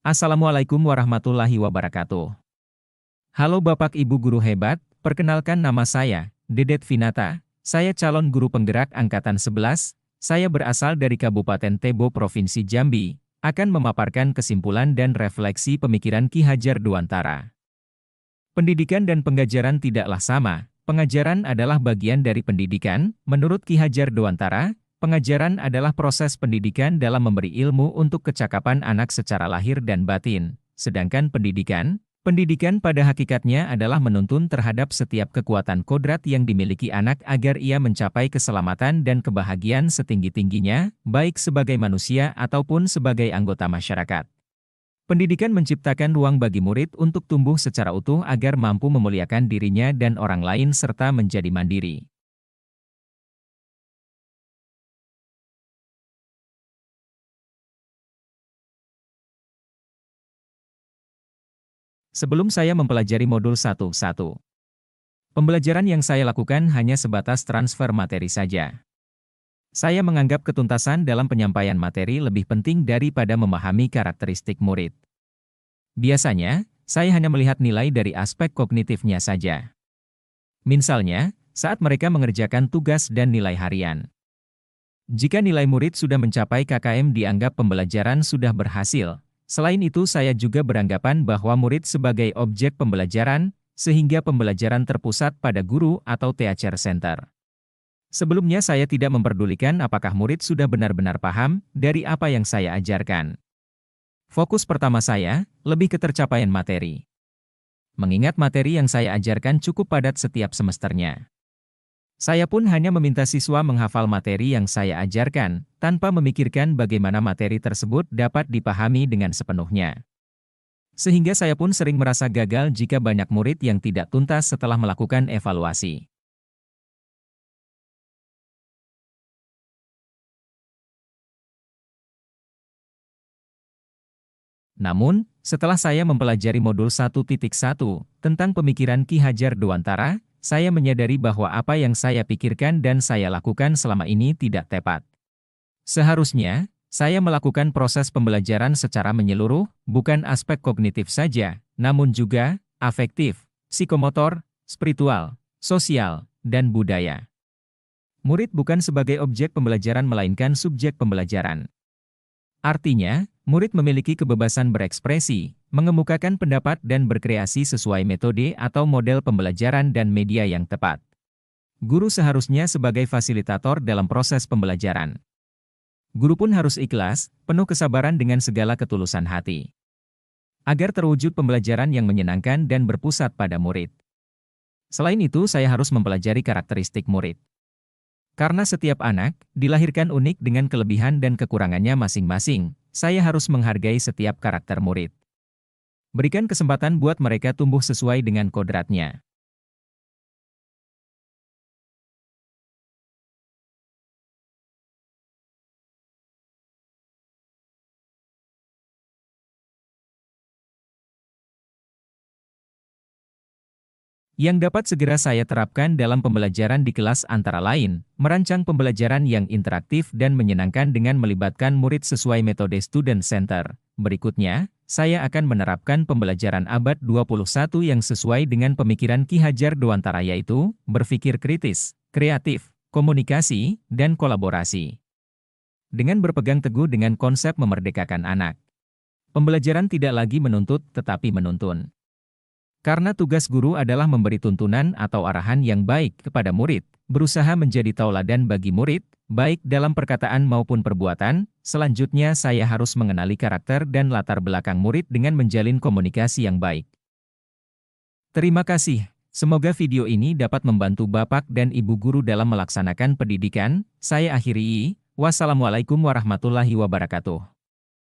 Assalamualaikum warahmatullahi wabarakatuh. Halo Bapak Ibu Guru hebat, perkenalkan nama saya, Dedet Vinata, saya calon guru penggerak Angkatan 11, saya berasal dari Kabupaten Tebo Provinsi Jambi, akan memaparkan kesimpulan dan refleksi pemikiran Ki Hajar Dewantara. Pendidikan dan pengajaran tidaklah sama, pengajaran adalah bagian dari pendidikan, menurut Ki Hajar Dewantara. Pengajaran adalah proses pendidikan dalam memberi ilmu untuk kecakapan anak secara lahir dan batin. Sedangkan pendidikan pada hakikatnya adalah menuntun terhadap setiap kekuatan kodrat yang dimiliki anak agar ia mencapai keselamatan dan kebahagiaan setinggi-tingginya, baik sebagai manusia ataupun sebagai anggota masyarakat. Pendidikan menciptakan ruang bagi murid untuk tumbuh secara utuh agar mampu memuliakan dirinya dan orang lain serta menjadi mandiri. Sebelum saya mempelajari modul 1.1, pembelajaran yang saya lakukan hanya sebatas transfer materi saja. Saya menganggap ketuntasan dalam penyampaian materi lebih penting daripada memahami karakteristik murid. Biasanya, saya hanya melihat nilai dari aspek kognitifnya saja. Misalnya, saat mereka mengerjakan tugas dan nilai harian. Jika nilai murid sudah mencapai KKM dianggap pembelajaran sudah berhasil. Selain itu saya juga beranggapan bahwa murid sebagai objek pembelajaran, sehingga pembelajaran terpusat pada guru atau teacher center. Sebelumnya saya tidak memperdulikan apakah murid sudah benar-benar paham dari apa yang saya ajarkan. Fokus pertama saya, lebih ke tercapaian materi. Mengingat materi yang saya ajarkan cukup padat setiap semesternya. Saya pun hanya meminta siswa menghafal materi yang saya ajarkan, tanpa memikirkan bagaimana materi tersebut dapat dipahami dengan sepenuhnya. Sehingga saya pun sering merasa gagal jika banyak murid yang tidak tuntas setelah melakukan evaluasi. Namun, setelah saya mempelajari modul 1.1 tentang pemikiran Ki Hajar Dewantara, saya menyadari bahwa apa yang saya pikirkan dan saya lakukan selama ini tidak tepat. Seharusnya, saya melakukan proses pembelajaran secara menyeluruh, bukan aspek kognitif saja, namun juga afektif, psikomotor, spiritual, sosial, dan budaya. Murid bukan sebagai objek pembelajaran melainkan subjek pembelajaran. Artinya, murid memiliki kebebasan berekspresi, mengemukakan pendapat dan berkreasi sesuai metode atau model pembelajaran dan media yang tepat. Guru seharusnya sebagai fasilitator dalam proses pembelajaran. Guru pun harus ikhlas, penuh kesabaran dengan segala ketulusan hati. Agar terwujud pembelajaran yang menyenangkan dan berpusat pada murid. Selain itu saya harus mempelajari karakteristik murid. Karena setiap anak dilahirkan unik dengan kelebihan dan kekurangannya masing-masing, saya harus menghargai setiap karakter murid. Berikan kesempatan buat mereka tumbuh sesuai dengan kodratnya. Yang dapat segera saya terapkan dalam pembelajaran di kelas antara lain, merancang pembelajaran yang interaktif dan menyenangkan dengan melibatkan murid sesuai metode student center. Berikutnya, saya akan menerapkan pembelajaran abad 21 yang sesuai dengan pemikiran Ki Hajar Dewantara yaitu, berpikir kritis, kreatif, komunikasi, dan kolaborasi. Dengan berpegang teguh dengan konsep memerdekakan anak. Pembelajaran tidak lagi menuntut tetapi menuntun. Karena tugas guru adalah memberi tuntunan atau arahan yang baik kepada murid, berusaha menjadi tauladan bagi murid, baik dalam perkataan maupun perbuatan. Selanjutnya saya harus mengenali karakter dan latar belakang murid dengan menjalin komunikasi yang baik. Terima kasih. Semoga video ini dapat membantu Bapak dan Ibu guru dalam melaksanakan pendidikan. Saya akhiri. Wassalamualaikum warahmatullahi wabarakatuh.